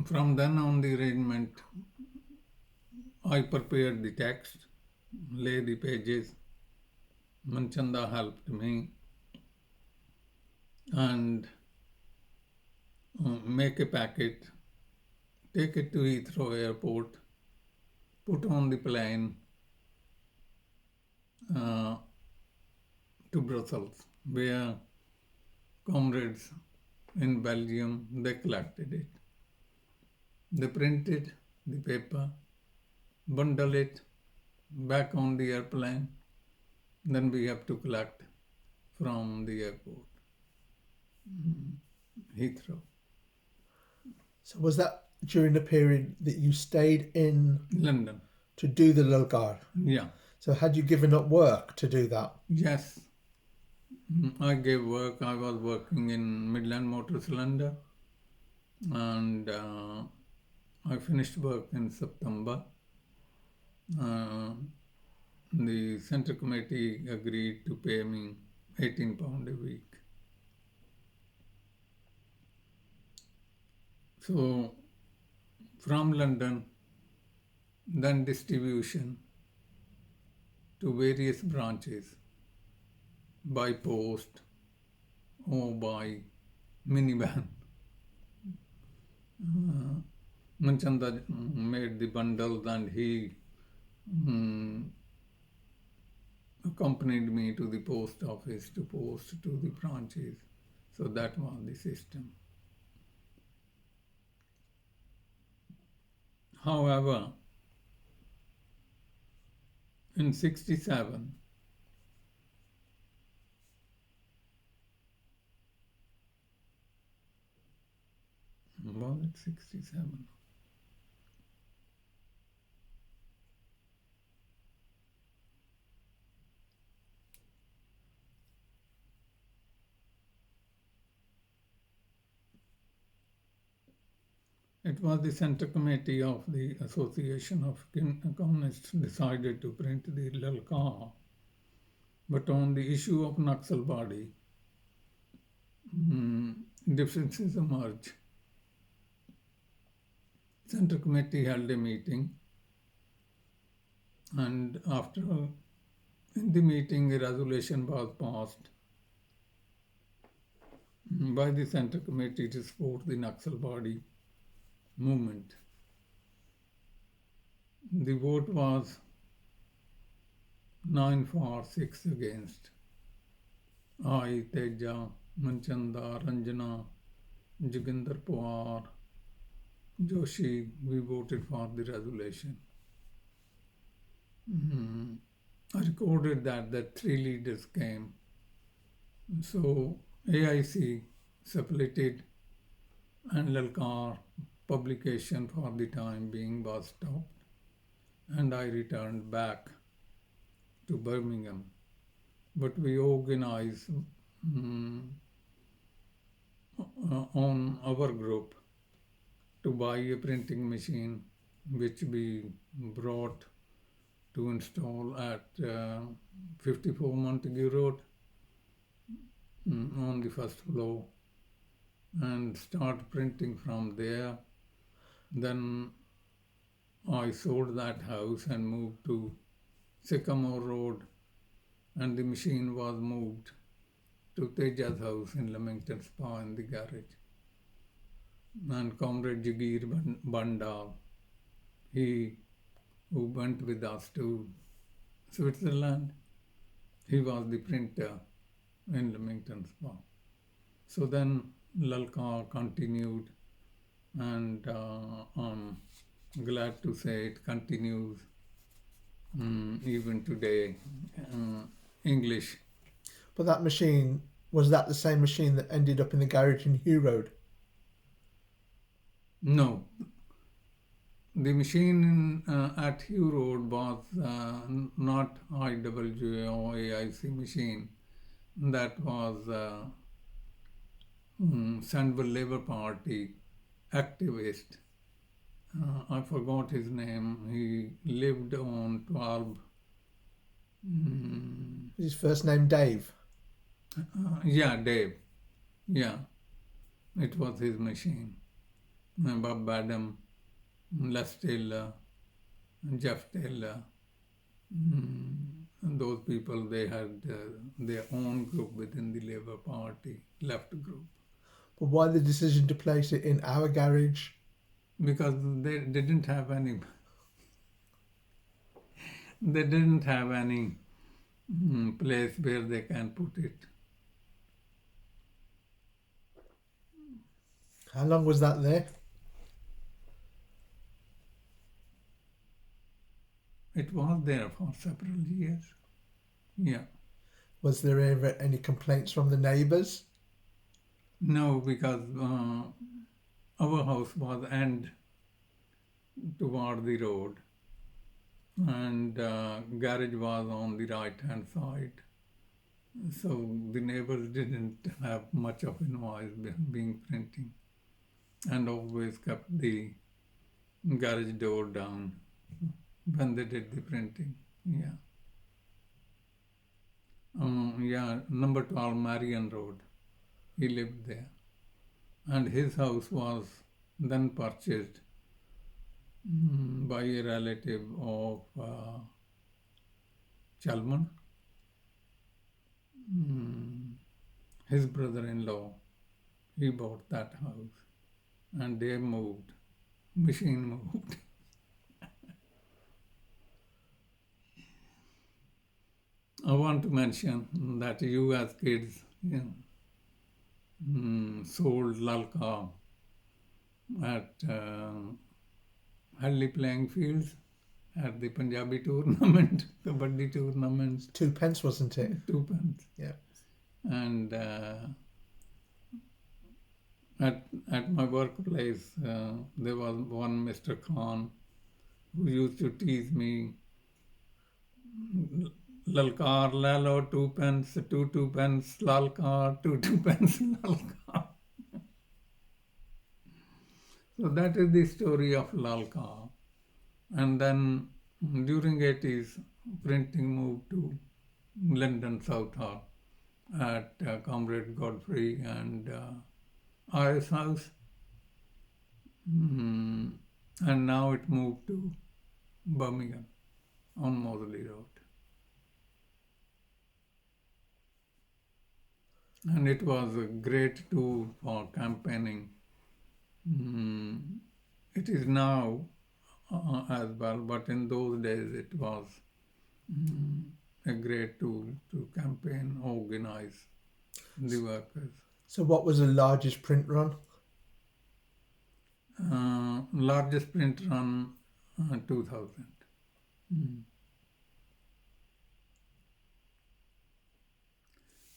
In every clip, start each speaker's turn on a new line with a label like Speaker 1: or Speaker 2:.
Speaker 1: From then on the arrangement, I prepared the text, lay the pages. Manchanda helped me and make a packet, take it to Heathrow Airport, put on the plane uh, to Brussels, where comrades in Belgium, they collected it. They printed the paper, bundle it back on the airplane, then we have to collect from the airport, Heathrow.
Speaker 2: So was that during the period that you stayed in
Speaker 1: London.
Speaker 2: to do the Lalkar?
Speaker 1: Yeah.
Speaker 2: So had you given up work to do that?
Speaker 1: Yes. I gave work. I was working in Midland Motor Cylinder, and I finished work in September. The Centre Committee agreed to pay me £18 a week. So from London, then distribution to various branches by post or by minivan. Manchanda made the bundles and he accompanied me to the post office to post to the branches. So that was the system. However, in 67, was it 67? It was the Centre Committee of the Association of Communists decided to print the Lalkar, but on the issue of Naxalbari, differences emerged. Centre Committee held a meeting, and after in the meeting a resolution was passed by the Centre Committee to support the Naxalbari movement. The vote was 9 for, 6 against. I, Teja, Manchanda, Ranjana, Joginder Pawar, Joshi, we voted for the resolution. I recorded that 3 leaders came. So AIC separated and Lalkar publication for the time being was stopped, and I returned back to Birmingham. But we organized on our group to buy a printing machine, which we brought to install at 54 Montague Road on the first floor, and start printing from there. Then I sold that house and moved to Sycamore Road, and the machine was moved to Teja's house in Leamington Spa in the garage. And Comrade Jagir Bandal, he who went with us to Switzerland, he was the printer in Leamington Spa. So then Lalkar continued, and I'm glad to say it continues even today, English.
Speaker 2: But that machine, was that the same machine that ended up in the garage in Hugh Road?
Speaker 1: No. The machine at Hugh Road was not IWA or AIC machine. That was Central Labour Party activist. I forgot his name. He lived on 12.
Speaker 2: His first name Dave?
Speaker 1: Yeah, Dave. Yeah, it was his machine. Bob Badham, Les Taylor, Jeff Taylor. Those people, they had their own group within the Labour Party, left group,
Speaker 2: But why the decision to place it in our garage?
Speaker 1: because they didn't have any. They didn't have any place where they can put it.
Speaker 2: How long was that there?
Speaker 1: It was there for several years. Yeah.
Speaker 2: Was there ever any complaints from the neighbours?
Speaker 1: No, because our house was end toward the road, and garage was on the right hand side. So the neighbors didn't have much of a noise being printing, and always kept the garage door down when they did the printing. Yeah. Yeah, number 12 Marion Road. He lived there. And his house was then purchased by a relative of Chalman. His brother-in-law, he bought that house, and they moved. Machine moved. I want to mention that you as kids sold Lalkar at Hadley playing fields at the Punjabi tournament, Kabaddi tournaments.
Speaker 2: 2p, wasn't it?
Speaker 1: 2p.
Speaker 2: Yeah.
Speaker 1: And at my workplace, there was one Mr. Khan who used to tease me, Lalkar, lalo, 2p, 2p, Lalkar, 2p, Lalkar. So that is the story of Lalkar. And then during 80s, printing moved to London, Southall at Comrade Godfrey and IS House. And now it moved to Birmingham on Moseley Road. And it was a great tool for campaigning. It is now as well, but in those days it was a great tool to campaign, organize the workers.
Speaker 2: So what was the largest print run?
Speaker 1: Largest print run, 2000.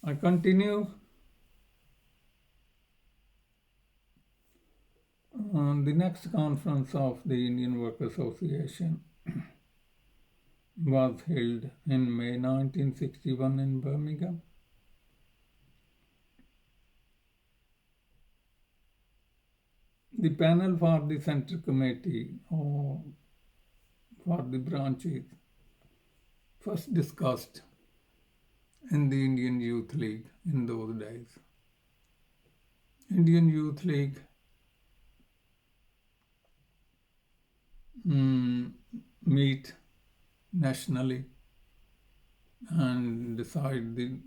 Speaker 1: I continue. The next conference of the Indian Worker Association was held in May 1961 in Birmingham. The panel for the Central Committee or for the branches first discussed in the Indian Youth League in those days. Indian Youth League meet nationally and decide the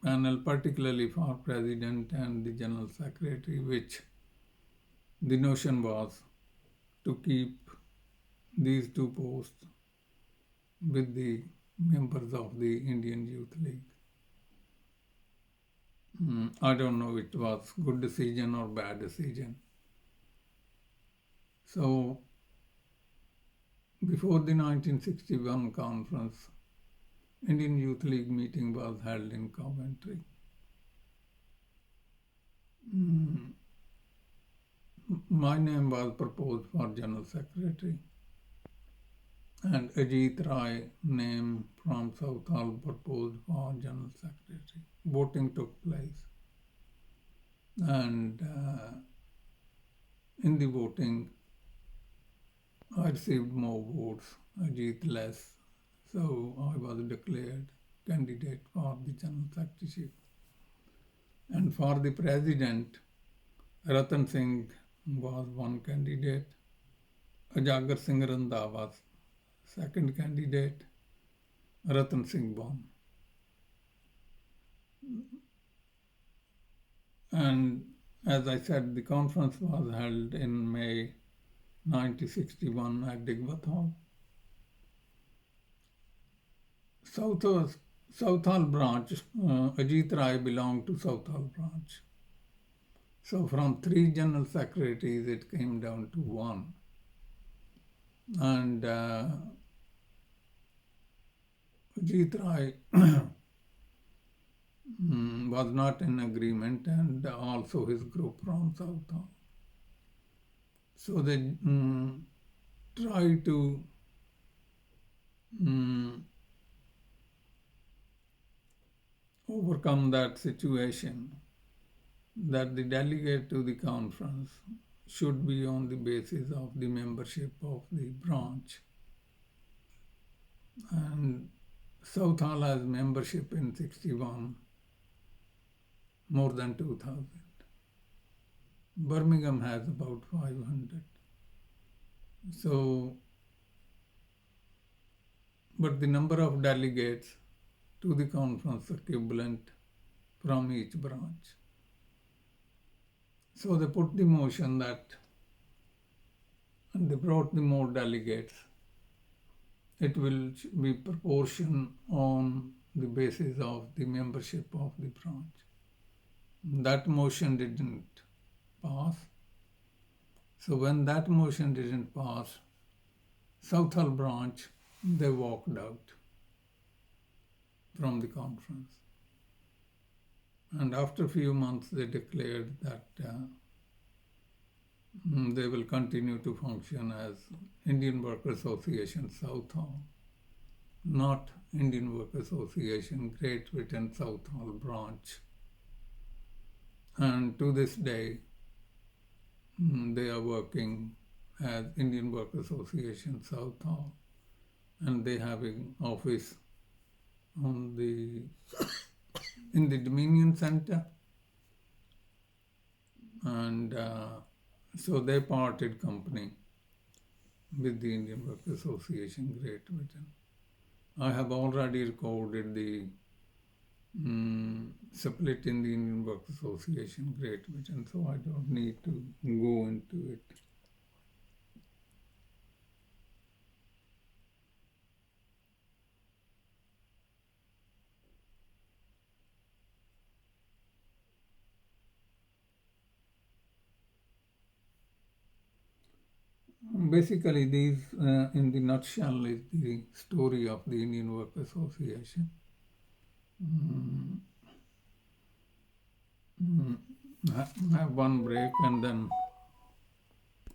Speaker 1: panel, particularly for President and the General Secretary, which the notion was to keep these two posts with the members of the Indian Youth League. I don't know if it was good decision or bad decision. So before the 1961 conference, Indian Youth League meeting was held in Coventry. My name was proposed for General Secretary, and Ajit Rai name from Southall proposed for General Secretary. Voting took place, and in the voting, I received more votes, Ajit less, so I was declared candidate for the General Secretaryship. And for the President, Ratan Singh was one candidate. Ajagar Singh Randhawa was second candidate. Ratan Singh Baum. And as I said, the conference was held in May 1961 at Digwath Hall. Southall branch, Ajit Rai belonged to Southall branch. So from 3 general secretaries, it came down to 1. And Ajit Rai was not in agreement, and also his group from Southall. So they tried to overcome that situation, that the delegate to the conference should be on the basis of the membership of the branch. And Southall has membership in 61, more than 2,000. Birmingham has about 500. So, but the number of delegates to the conference equivalent from each branch. So they put the motion that, and they brought the more delegates. It will be proportion on the basis of the membership of the branch. That motion didn't pass. So when that motion didn't pass, Southall branch, they walked out from the conference. And after a few months, they declared that they will continue to function as Indian Worker Association Southall, not Indian Worker Association Great Britain Southall branch. And to this day, they are working as Indian Worker Association Southall, and they have an office on in the Dominion Center. And so they parted company with the Indian Worker Association Great Britain. I have already recorded the split in the Indian Worker Association Great Britain, so I don't need to go into it. Basically, these, in the nutshell, is the story of the Indian Worker Association. Have one break and then